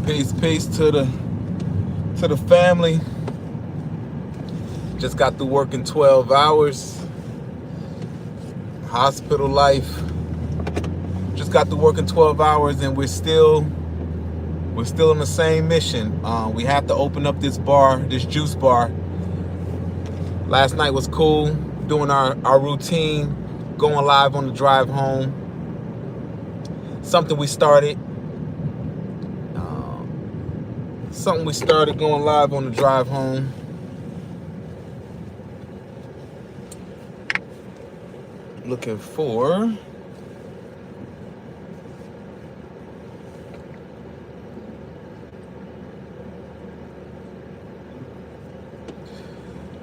Peace to the family. Just got through working 12 hours. Hospital life. Just got through working 12 hours, and we're still on the same mission. We have to open up this bar, this juice bar. Last night was cool, doing our routine, going live on the drive home. Something we started going live on the drive home. Looking for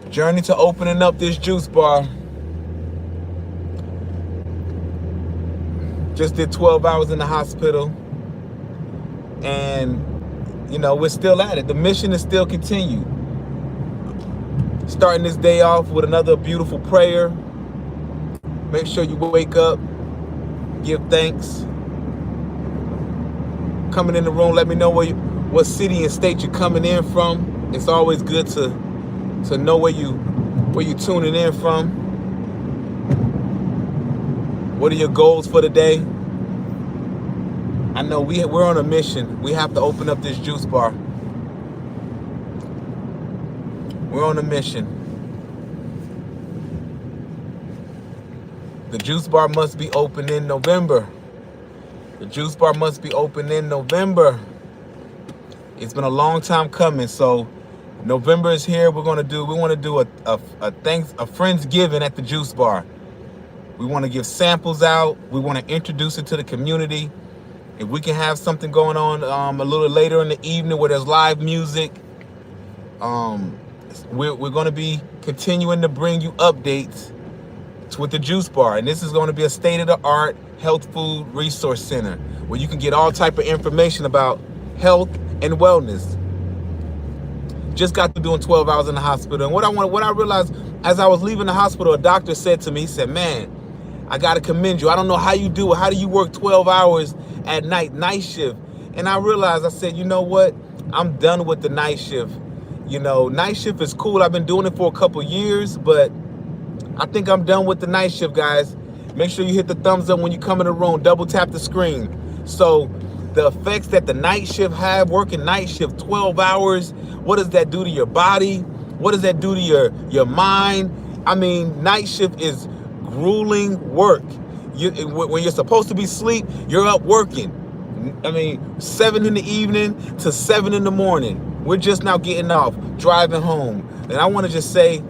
journey to opening up this juice bar. Just did 12 hours in the hospital, and we're still at it. The mission is still continued. Starting this day off with another beautiful prayer. Make sure you wake up, give thanks. Coming in the room, let me know what city and state you're coming in from. It's always good to know where you're tuning in from. What are your goals for the day? I know we're on a mission. We have to open up this juice bar. We're on a mission. The juice bar must be open in November. The juice bar must be open in November. It's been a long time coming, so November is here. We want to do a Friendsgiving at the juice bar. We want to give samples out. We want to introduce it to the community. If we can have something going on a little later in the evening where there's live music, we're going to be continuing to bring you updates with the juice bar. And this is going to be a state-of-the-art health food resource center where you can get all type of information about health and wellness. Just got through doing 12 hours in the hospital. And what I realized as I was leaving the hospital, a doctor said to me, he said, "Man, I got to commend you. I don't know how you do it. How do you work 12 hours at night shift?" And I realized, I said, you know what? I'm done with the night shift. Night shift is cool. I've been doing it for a couple years, but I think I'm done with the night shift, guys. Make sure you hit the thumbs up when you come in the room. Double tap the screen. So the effects that the night shift have, working night shift 12 hours, what does that do to your body? What does that do to your mind? I mean, night shift is grueling work. When you're supposed to be asleep, you're up working. 7 in the evening to 7 in the morning. We're just now getting off, driving home. And I want to just say,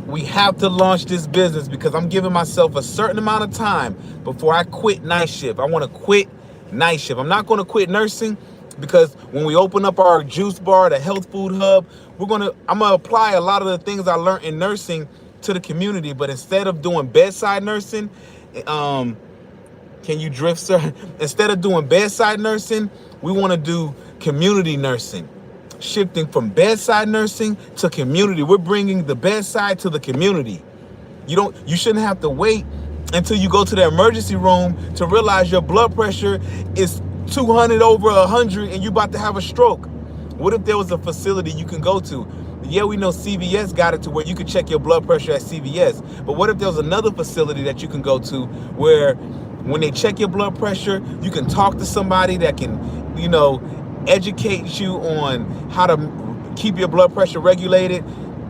we have to launch this business because I'm giving myself a certain amount of time before I quit night shift. I want to quit night shift. I'm not going to quit nursing because when we open up our juice bar, the health food hub, I'm going to apply a lot of the things I learned in nursing to the community. But instead of doing bedside nursing, can you drift, sir? Instead of doing bedside nursing, we want to do community nursing. Shifting from bedside nursing to community. We're bringing the bedside to the community. You shouldn't have to wait until you go to the emergency room to realize your blood pressure is 200 over 100 and you're about to have a stroke. What if there was a facility you can go to? Yeah, we know CVS got it to where you can check your blood pressure at CVS. But what if there was another facility that you can go to where when they check your blood pressure, you can talk to somebody that can, educate you on how to keep your blood pressure regulated.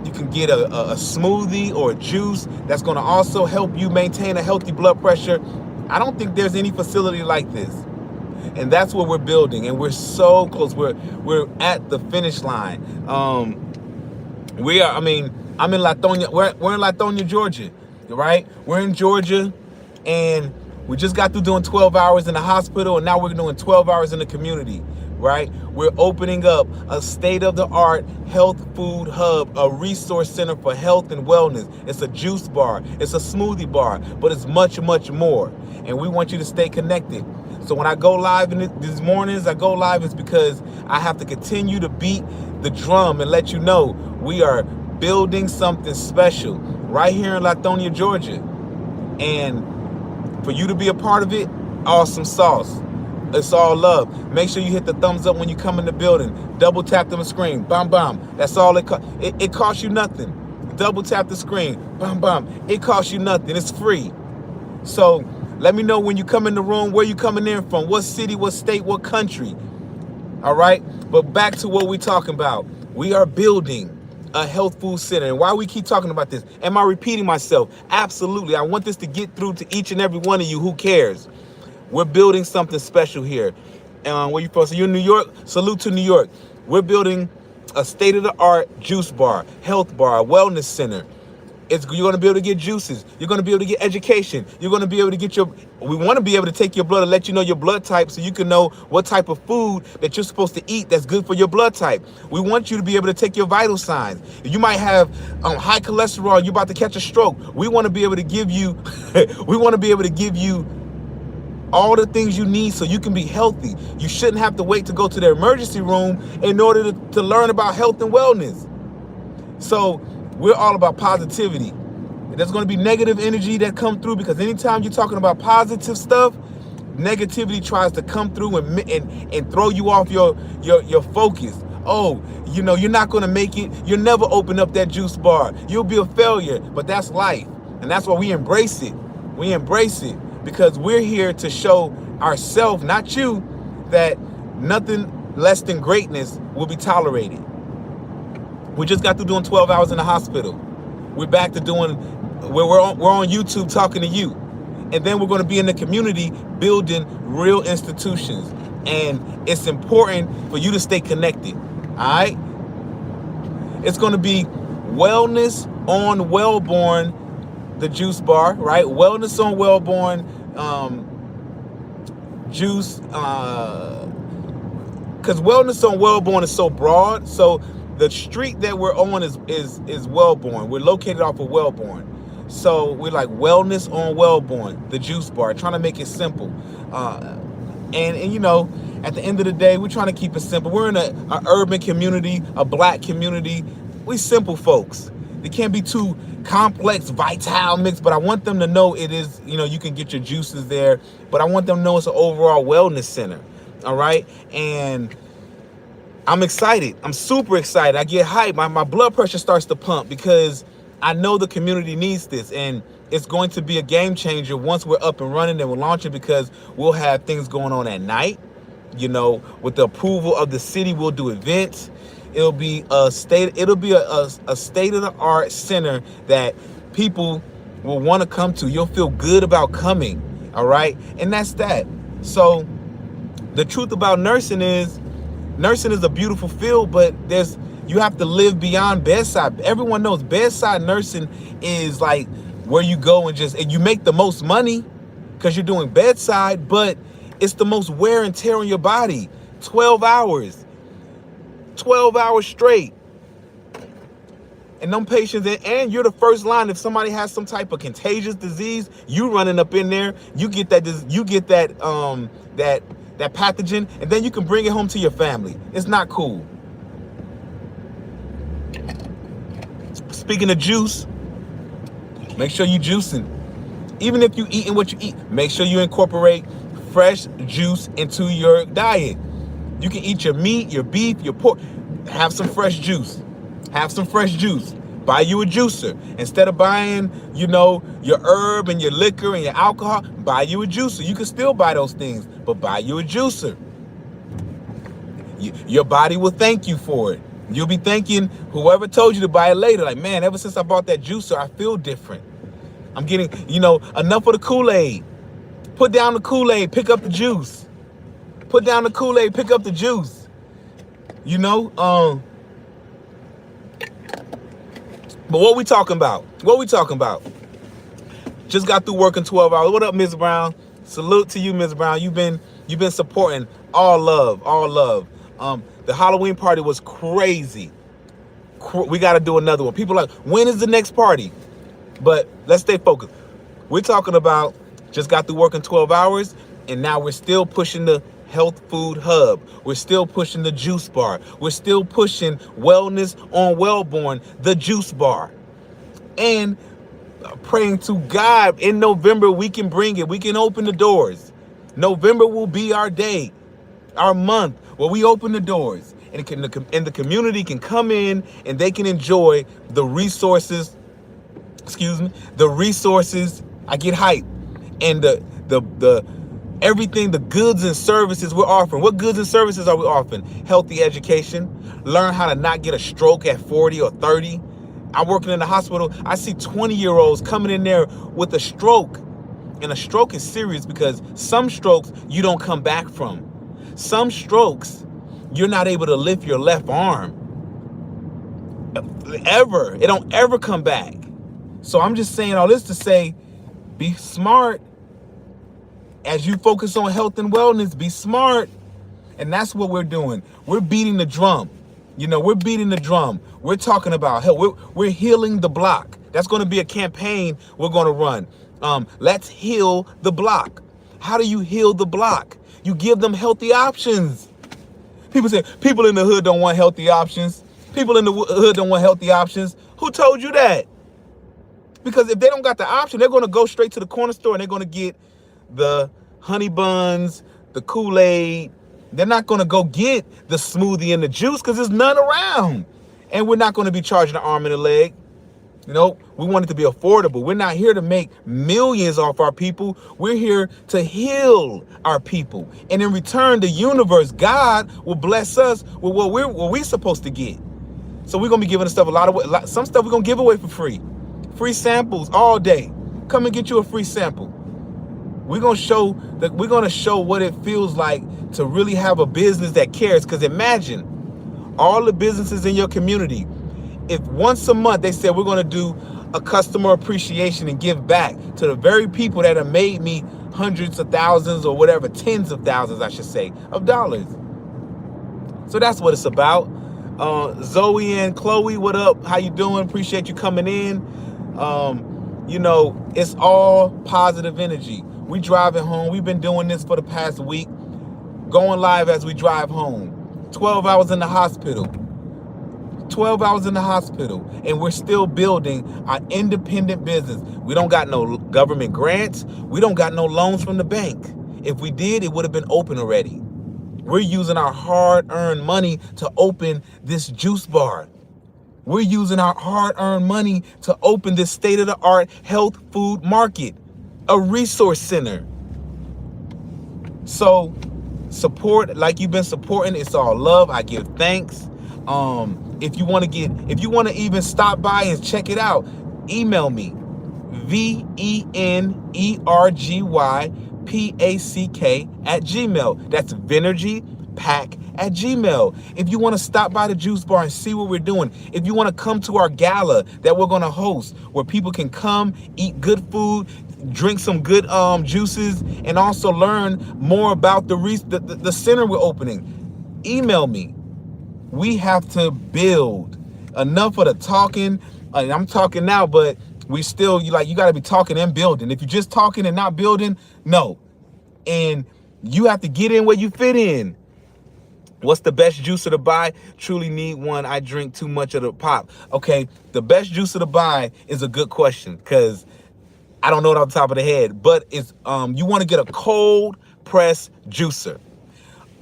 You can get a smoothie or a juice that's going to also help you maintain a healthy blood pressure. I don't think there's any facility like this. And that's what we're building. And we're so close. We're at the finish line. I'm in Lithonia. We're in Lithonia, Georgia, right? We're in Georgia, and we just got through doing 12 hours in the hospital, and now we're doing 12 hours in the community. Right? We're opening up a state-of-the-art health food hub, a resource center for health and wellness. It's a juice bar. It's a smoothie bar, but it's much, much more. And we want you to stay connected. So when I go live these mornings, it's because I have to continue to beat the drum and let you know we are building something special right here in Lithonia, Georgia. And for you to be a part of it, awesome sauce. It's all love. Make sure you hit the thumbs up when you come in the building. Double tap the screen. Bam, bam. That's all it costs. It costs you nothing. Double tap the screen. Bam, bam. It costs you nothing. It's free. So let me know when you come in the room, where you coming in from, what city, what state, what country. All right. But back to what we're talking about. We are building a health food center. And why we keep talking about this? Am I repeating myself? Absolutely. I want this to get through to each and every one of you. Who cares? We're building something special here. Where you from? So you're in New York? Salute to New York. We're building a state-of-the-art juice bar, health bar, wellness center. You're going to be able to get juices. You're going to be able to get education. You're going to be able to get we want to be able to take your blood and let you know your blood type so you can know what type of food that you're supposed to eat that's good for your blood type. We want you to be able to take your vital signs. You might have high cholesterol. You're about to catch a stroke. We want to be able to give you, all the things you need so you can be healthy. You shouldn't have to wait to go to the emergency room in order to learn about health and wellness. So we're all about positivity. There's going to be negative energy that come through because anytime you're talking about positive stuff, negativity tries to come through and throw you off your focus. Oh, you're not going to make it. You'll never open up that juice bar. You'll be a failure. But that's life. And that's why we embrace it. We embrace it because we're here to show ourselves, not you, that nothing less than greatness will be tolerated. We just got through doing 12 hours in the hospital. We're back to doing, we're on YouTube talking to you. And then we're going to be in the community building real institutions. And it's important for you to stay connected. All right? It's going to be Wellness on Wellborn, the juice bar, right? Wellness on Wellborn juice. Because Wellness on Wellborn is so broad. So the street that we're on is Wellborn. We're located off of Wellborn. So we're like Wellness on Wellborn, the juice bar, trying to make it simple. And at the end of the day, we're trying to keep it simple. We're in an urban community, a black community. We simple folks. They can't be too complex, vital mix, but I want them to know it is, you can get your juices there, but I want them to know it's an overall wellness center. All right. And I'm excited. I'm super excited. I get hyped. My blood pressure starts to pump because I know the community needs this. And it's going to be a game changer once we're up and running and we're launching because we'll have things going on at night. With the approval of the city, we'll do events. It'll be a state-of-the-art center that people will want to come to. You'll feel good about coming. All right. And that's that. So the truth about nursing is a beautiful field, but you have to live beyond bedside. Everyone knows bedside nursing is like where you go and you make the most money because you're doing bedside, but it's the most wear and tear on your body. 12 hours straight. And them patients, and you're the first line. If somebody has some type of contagious disease, you running up in there, you get that pathogen, and then you can bring it home to your family. It's not cool. Speaking of juice, make sure you juicing. Even if you eating what you eat, make sure you incorporate fresh juice into your diet. You can eat your meat, your beef, your pork. Have some fresh juice. Buy you a juicer. Instead of buying, your herb and your liquor and your alcohol, buy you a juicer. You can still buy those things, but buy you a juicer. Your body will thank you for it. You'll be thanking whoever told you to buy it later. Like, man, ever since I bought that juicer, I feel different. I'm getting, enough of the Kool-Aid. Put down the Kool-Aid, pick up the juice. Put down the Kool-Aid, pick up the juice. But what we talking about? Just got through working 12 hours. What up, Ms. Brown? Salute to you, Ms. Brown. You've been supporting. All love. The Halloween party was crazy. We got to do another one. People are like, when is the next party? But let's stay focused. We're talking about just got through working 12 hours, and now we're still pushing the health food hub. We're still pushing the juice bar. We're still pushing Wellness on Wellborn, the juice bar. And praying to God in November, we can bring it. We can open the doors. November will be our day, our month, where we open the doors and the community can come in and they can enjoy the resources. Excuse me, the resources. I get hyped, and the everything, the goods and services we're offering. What goods and services are we offering? Healthy education. Learn how to not get a stroke at 40 or 30. I'm working in the hospital. I see 20-year-olds coming in there with a stroke. And a stroke is serious because some strokes you don't come back from. Some strokes, you're not able to lift your left arm. Ever. It don't ever come back. So I'm just saying all this to say, be smart. As you focus on health and wellness, be smart. And that's what we're doing. We're beating the drum. We're beating the drum. We're talking about health. We're healing the block. That's going to be a campaign we're going to run. Let's heal the block. How do you heal the block? You give them healthy options. People say people in the hood don't want healthy options. People in the hood don't want healthy options. Who told you that? Because if they don't got the option, they're going to go straight to the corner store and they're going to get the honey buns, the Kool-Aid. They're not going to go get the smoothie and the juice because there's none around. And we're not going to be charging an arm and a leg. We want it to be affordable. We're not here to make millions off our people. We're here to heal our people. And in return, the universe, God, will bless us with what we're supposed to get. So we're going to be giving stuff some stuff we're going to give away for free. Free samples all day. Come and get you a free sample. We're going to show what it feels like to really have a business that cares. Because imagine all the businesses in your community. If once a month they said we're going to do a customer appreciation and give back to the very people that have made me hundreds of thousands or whatever, tens of thousands, I should say, of dollars. So that's what it's about. Zoe and Chloe, what up? How you doing? Appreciate you coming in. It's all positive energy. We driving home. We've been doing this for the past week, going live as we drive home. 12 hours in the hospital. 12 hours in the hospital, and we're still building our independent business. We don't got no government grants. We don't got no loans from the bank. If we did, it would have been open already. We're using our hard-earned money to open this juice bar. We're using our hard-earned money to open this state-of-the-art health food market, a resource center. So support like you've been supporting. It's all love. I give thanks. If you want to even stop by and check it out, email me, venergypack@gmail. That's venergypack@gmail. If you want to stop by the juice bar and see what we're doing, if you want to come to our gala that we're going to host, where people can come, eat good food, drink some good juices, and also learn more about the center we're opening, email me. We have to build. Enough of the talking. I'm talking now, but we still, you got to be talking and building. If you're just talking and not building, no. And you have to get in where you fit in. What's the best juicer to buy? Truly need one. I drink too much of the pop. Okay, the best juicer to buy is a good question because I don't know it off the top of the head. But it's you want to get a cold press juicer.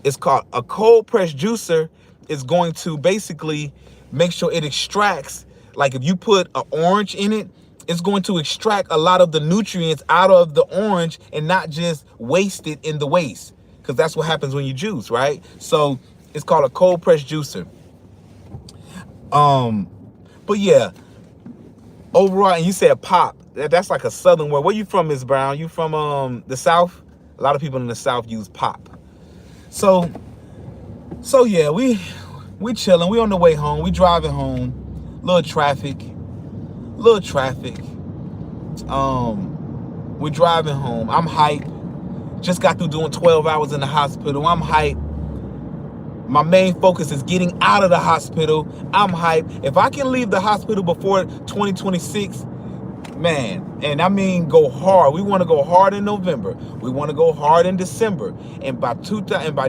It's called a cold press juicer. Is going to basically make sure it extracts, like if you put an orange in it, it's going to extract a lot of the nutrients out of the orange and not just waste it in the waste, because that's what happens when you juice, right? So it's called a cold press juicer. But yeah, overall, and you said pop, that's like a southern word. Where you from, Ms. Brown? You from the South? A lot of people in the South use pop. So yeah, we chilling. We on the way home. We driving home. Little traffic. We're driving home. I'm hyped. Just got through doing 12 hours in the hospital. I'm hyped. My main focus is getting out of the hospital. I'm hyped. If I can leave the hospital before 2026, man, and I mean go hard. We want to go hard in November. We want to go hard in December. And by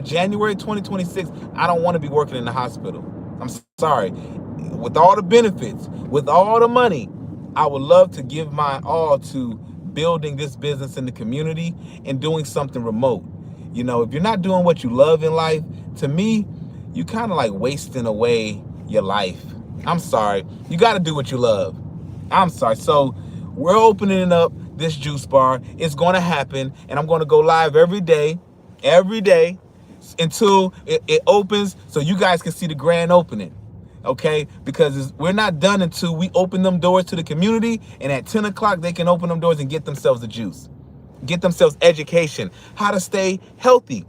January 2026, I don't want to be working in the hospital. I'm sorry. With all the benefits, with all the money, I would love to give my all to building this business in the community and doing something remote. You know, if you're not doing what you love in life, to me, you kind of like wasting away your life. I'm sorry. You got to do what you love. I'm sorry. So we're opening up this juice bar. It's going to happen, and I'm going to go live every day until it opens, so you guys can see the grand opening. Okay, because we're not done until we open them doors to the community, and at 10 o'clock they can open them doors and get themselves the juice, get themselves education, how to stay healthy,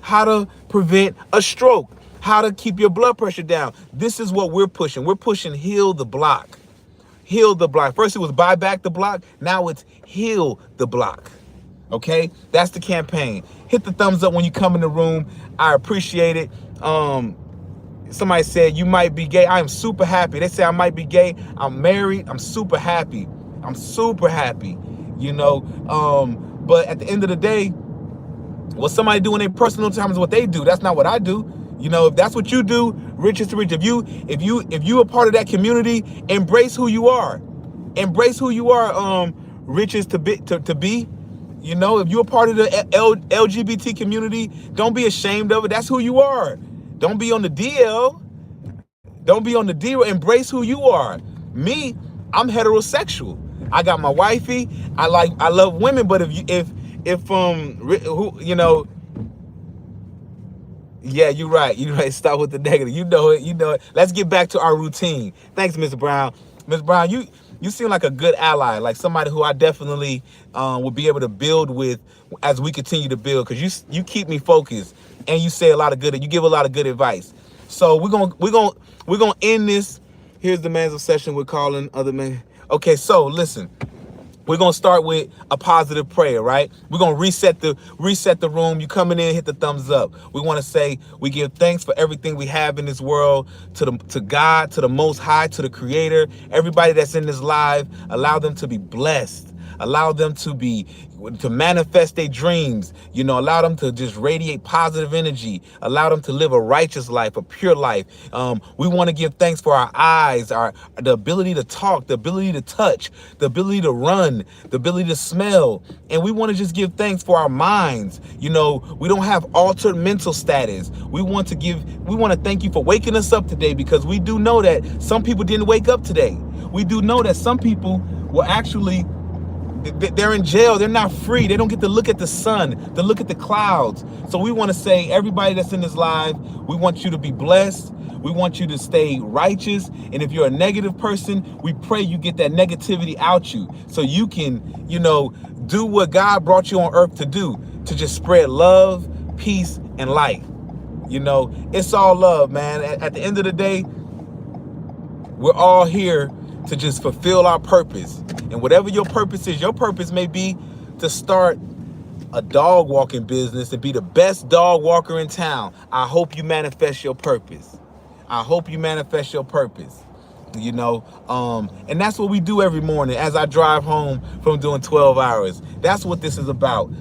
how to prevent a stroke, how to keep your blood pressure down. This is what we're pushing. We're pushing heal the block. Heal the block. First it was buy back the block. Now it's heal the block. Okay, that's the campaign. Hit the thumbs up when you come in the room. I appreciate it. Somebody said you might be gay. I am super happy. They say I might be gay. I'm married. I'm super happy. I'm super happy. You know, but at the end of the day, what somebody do in their personal time is what they do. That's not what I do. You know, if that's what you do, rich is to rich. If you are part of that community, embrace who you are. Embrace who you are. Rich is to be. You know, if you're a part of the LGBT community, don't be ashamed of it. That's who you are. Don't be on the DL. Don't be on the DL. Embrace who you are. Me, I'm heterosexual. I got my wifey. I love women. But if you know, yeah, you're right. You're right. Start with the negative. You know it. You know it. Let's get back to our routine. Thanks, Ms. Brown. Ms. Brown, you seem like a good ally, like somebody who I definitely will be able to build with as we continue to build, because you keep me focused and you say a lot of good, you give a lot of good advice. So we're gonna end this. Here's the man's obsession with calling other men. Okay, so listen. We're gonna start with a positive prayer, right? We're gonna reset the room. You coming in, hit the thumbs up. We want to say we give thanks for everything we have in this world, to God, to the Most High, to the Creator. Everybody that's in this live, allow them to be blessed. Allow them to manifest their dreams. You know, allow them to just radiate positive energy. Allow them to live a righteous life, a pure life. We want to give thanks for our eyes, the ability to talk, the ability to touch, the ability to run, the ability to smell. And we want to just give thanks for our minds. You know, we don't have altered mental status. We want to thank you for waking us up today, because we do know that some people didn't wake up today. We do know that some people were actually, they're in jail. They're not free. They don't get to look at the sun, to look at the clouds. So we want to say, everybody that's in this live, we want you to be blessed. We want you to stay righteous. And if you're a negative person, we pray you get that negativity out you, so you can, you know, do what God brought you on earth to do, to just spread love, peace, and light. You know, it's all love, man. At the end of the day, we're all here to just fulfill our purpose. And whatever your purpose is, your purpose may be to start a dog walking business and be the best dog walker in town. I hope you manifest your purpose. I hope you manifest your purpose. You know, and that's what we do every morning as I drive home from doing 12 hours. That's what this is about.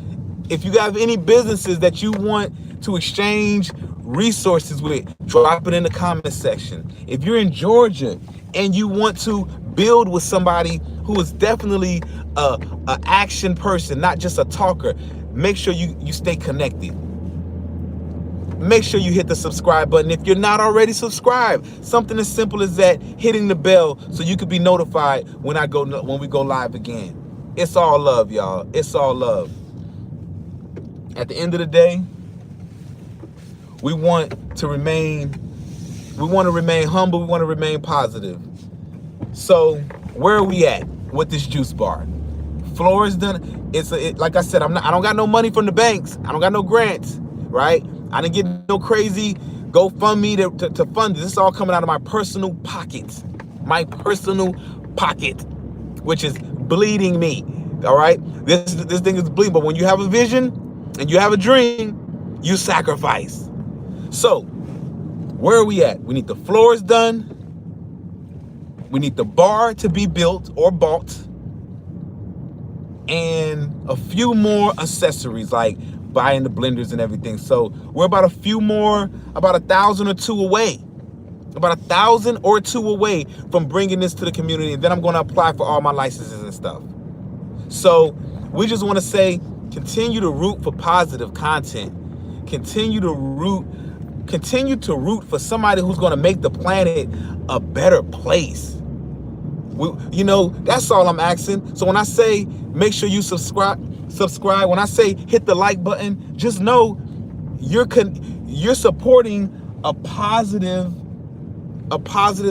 If you have any businesses that you want to exchange resources with, drop it in the comment section. If you're in Georgia and you want to build with somebody who is definitely a action person, not just a talker, make sure you stay connected. Make sure you hit the subscribe button if you're not already subscribed. Something as simple as that, hitting the bell so you can be notified when we go live again. It's all love, y'all. It's all love. At the end of the day, we want to remain humble. We want to remain positive. So where are we at with this juice bar? Floor is done. Like I said, I don't got no money from the banks. I don't got no grants, right? I didn't get no crazy GoFundMe to fund this. This is all coming out of my personal pocket. My personal pocket, which is bleeding me. All right? This thing is bleeding. But when you have a vision and you have a dream, you sacrifice. So, where are we at? We need the floors done. We need the bar to be built or bought. And a few more accessories, like buying the blenders and everything. So we're about about 1,000 or 2 away. About 1,000 or 2 away from bringing this to the community. And then I'm going to apply for all my licenses and stuff. So we just want to say, continue to root for positive content. Continue to root for somebody who's going to make the planet a better place. That's all I'm asking. So when I say make sure you subscribe, when I say hit the like button, just know you're supporting a positive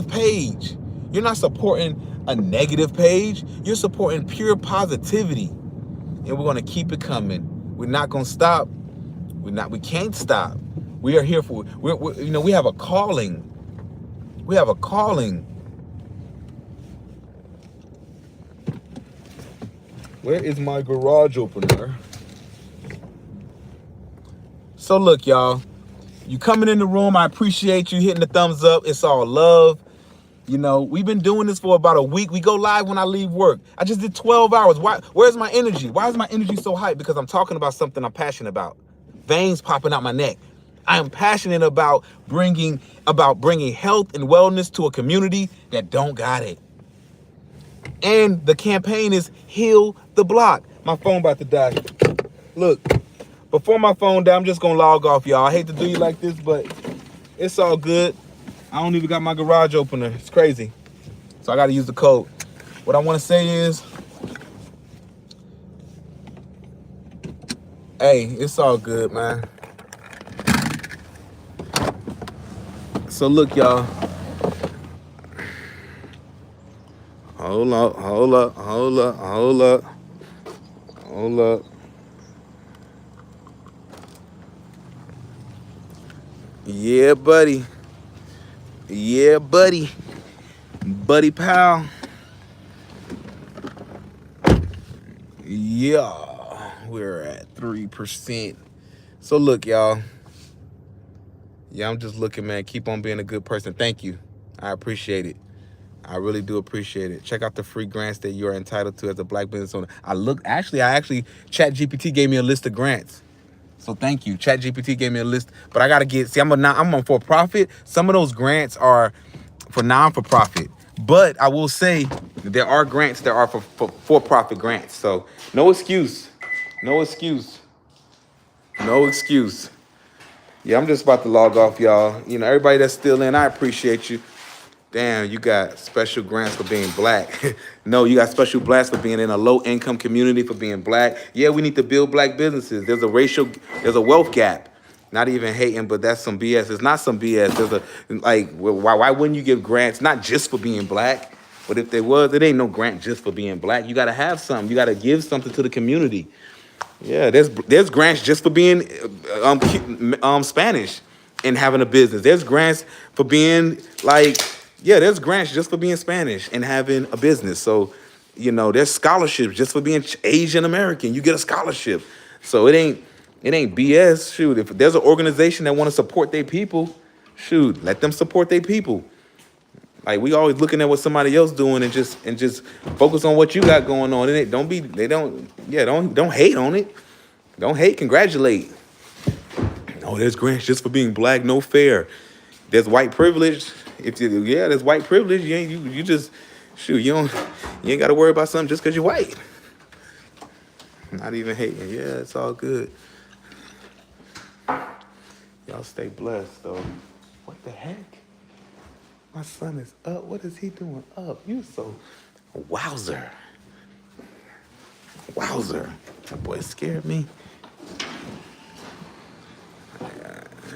page. You're not supporting a negative page. You're supporting pure positivity. And we're going to keep it coming. We're not going to stop. We can't stop. We are here for, we have a calling. We have a calling. Where is my garage opener? So look, y'all, you coming in the room. I appreciate you hitting the thumbs up. It's all love. We've been doing this for about a week. We go live when I leave work. I just did 12 hours. Where's my energy? Why is my energy so hyped? Because I'm talking about something I'm passionate about. Veins popping out my neck. I am passionate about bringing health and wellness to a community that don't got it. And the campaign is Heal the Block. My phone about to die. Look, before my phone die, I'm just going to log off, y'all. I hate to do you like this, but it's all good. I don't even got my garage opener. It's crazy. So I got to use the code. What I want to say is, hey, it's all good, man. So look, y'all. Hold up. Yeah, buddy. Buddy pal. Yeah, we're at 3%. So look, y'all. Yeah, I'm just looking, man. Keep on being a good person. Thank you. I appreciate it. I really do appreciate it. Check out the free grants that you are entitled to as a Black business owner. ChatGPT gave me a list of grants. So thank you. ChatGPT gave me a list, but I gotta I'm on for profit. Some of those grants are for non-for-profit, but I will say there are grants that are for-profit grants. So no excuse. Yeah, I'm just about to log off, y'all. Everybody that's still in, I appreciate you. Damn, you got special grants for being Black. No, you got special grants for being in a low-income community, for being Black. Yeah, we need to build Black businesses. There's a wealth gap. Not even hating, but that's some BS. It's not some BS. Why wouldn't you give grants, not just for being Black? But if there was, it ain't no grant just for being Black. You got to have something. You got to give something to the community. Yeah, there's grants just for being Spanish and having a business. There's grants for being there's grants just for being Spanish and having a business. So, there's scholarships just for being Asian American. You get a scholarship. So it ain't BS. Shoot, if there's an organization that want to support their people, shoot, let them support their people. Like, we always looking at what somebody else doing and just focus on what you got going on. And don't hate on it. Don't hate, congratulate. Oh, there's grants just for being Black, no fair. There's white privilege. There's white privilege. You ain't got to worry about something just because you're white. Not even hating. Yeah, it's all good. Y'all stay blessed, though. What the heck? My son is up. What is he doing up? You so wowzer. That boy scared me.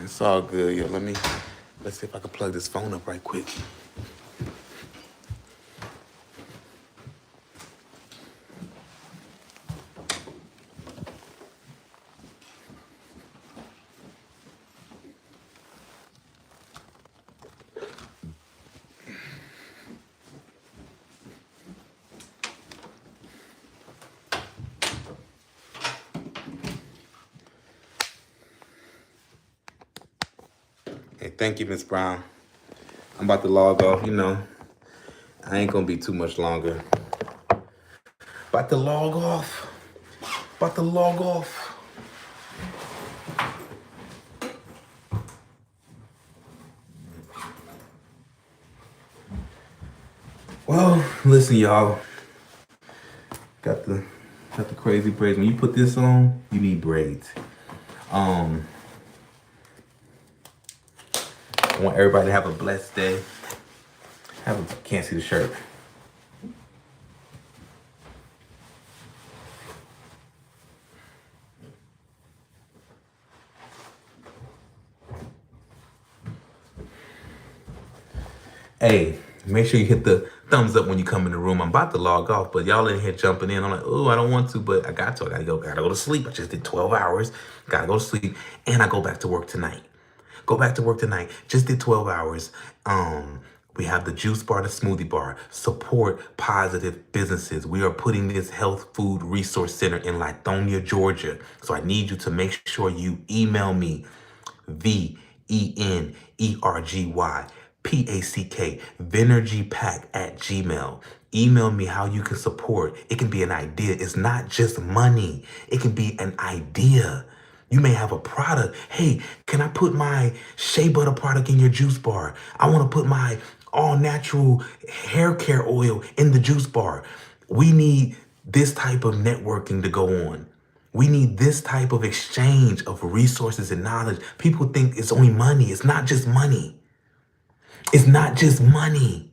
It's all good, yo. Let's see if I can plug this phone up right quick. Hey, thank you, Miss Brown. I'm about to log off, I ain't gonna be too much longer. About to log off. Well, listen, y'all. Got the Got the crazy braids. When you put this on, you need braids. I want everybody to have a blessed day. Can't see the shirt. Hey, make sure you hit the thumbs up when you come in the room. I'm about to log off, but y'all in here jumping in. I'm like, oh, I don't want to, but I got to. Gotta go to sleep. I just did 12 hours. Gotta go to sleep. And I go back to work tonight. Just did 12 hours. We have the juice bar, the smoothie bar. Support positive businesses. We are putting this health food resource center in Lithonia, Georgia. So I need you to make sure you email me VENERGYPACK VENERGYPACK@gmail. Email me how you can support. It can be an idea. It's not just money. It can be an idea. You may have a product. Hey, can I put my shea butter product in your juice bar? I want to put my all natural hair care oil in the juice bar. We need this type of networking to go on. We need this type of exchange of resources and knowledge. People think it's only money. It's not just money. It's not just money.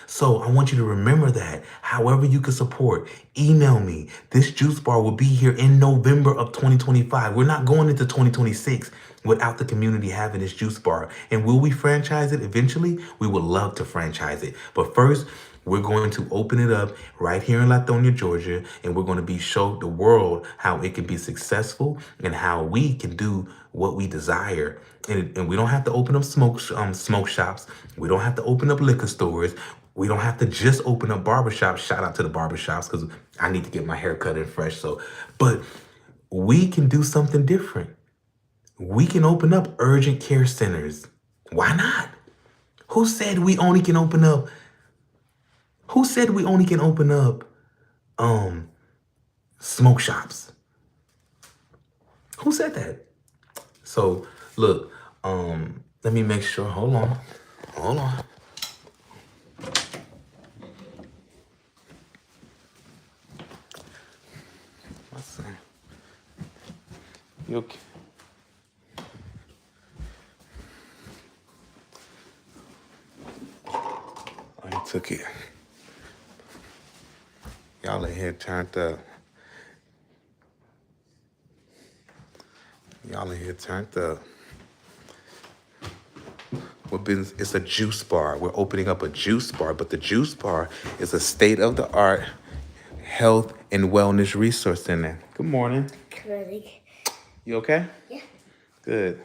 So I want you to remember that. However you can support, email me. This juice bar will be here in November of 2025. We're not going into 2026 without the community having this juice bar. And will we franchise it eventually? We would love to franchise it. But first, we're going to open it up right here in Lithonia, Georgia, and we're going to show the world how it can be successful and how we can do what we desire. And we don't have to open up smoke shops. We don't have to open up liquor stores. We don't have to just open up barbershops. Shout out to the barbershops because I need to get my hair cut and fresh. But we can do something different. We can open up urgent care centers. Why not? Who said we only can open up smoke shops? Who said that? So look, let me make sure. Hold on. My son. You okay? I took it. Y'all in here turned up. What business? It's a juice bar. We're opening up a juice bar, but the juice bar is a state-of-the-art health and wellness resource center. Good morning. Good. You okay? Yeah. Good.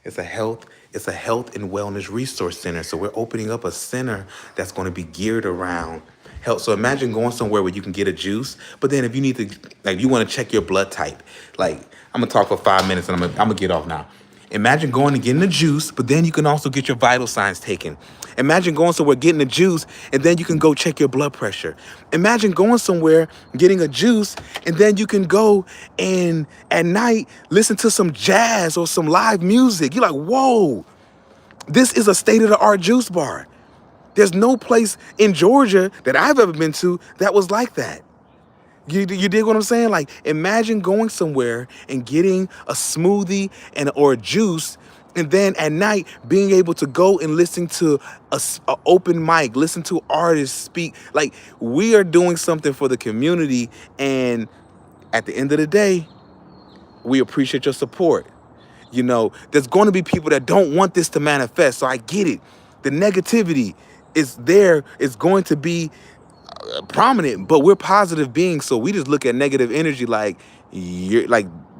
It's a health and wellness resource center. So we're opening up a center that's going to be geared around health. So imagine going somewhere where you can get a juice, but then if you need to, like, you want to check your blood type, like, I'm gonna talk for 5 minutes and I'm gonna get off now. Imagine going and getting a juice, but then you can also get your vital signs taken. Imagine going somewhere, getting a juice, and then you can go check your blood pressure. Imagine going somewhere, getting a juice, and then you can go and at night listen to some jazz or some live music. You're like, whoa, this is a state-of-the-art juice bar. There's no place in Georgia that I've ever been to that was like that. You dig what I'm saying? Like, imagine going somewhere and getting a smoothie or a juice, and then at night being able to go and listen to a open mic, listen to artists speak. Like, we are doing something for the community, and at the end of the day, we appreciate your support. You know, there's going to be people that don't want this to manifest, so I get it. The negativity is there. It's going to be prominent, but we're positive beings, so we just look at negative energy like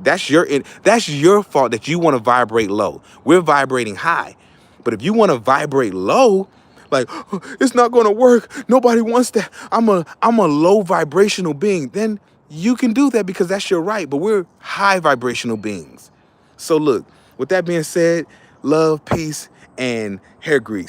that's your fault that you want to vibrate low. We're vibrating high, but if you want to vibrate low, like, oh, it's not going to work, nobody wants that, I'm a low vibrational being, then you can do that because that's your right. But we're high vibrational beings. So look, with that being said, love, peace, and hair grease.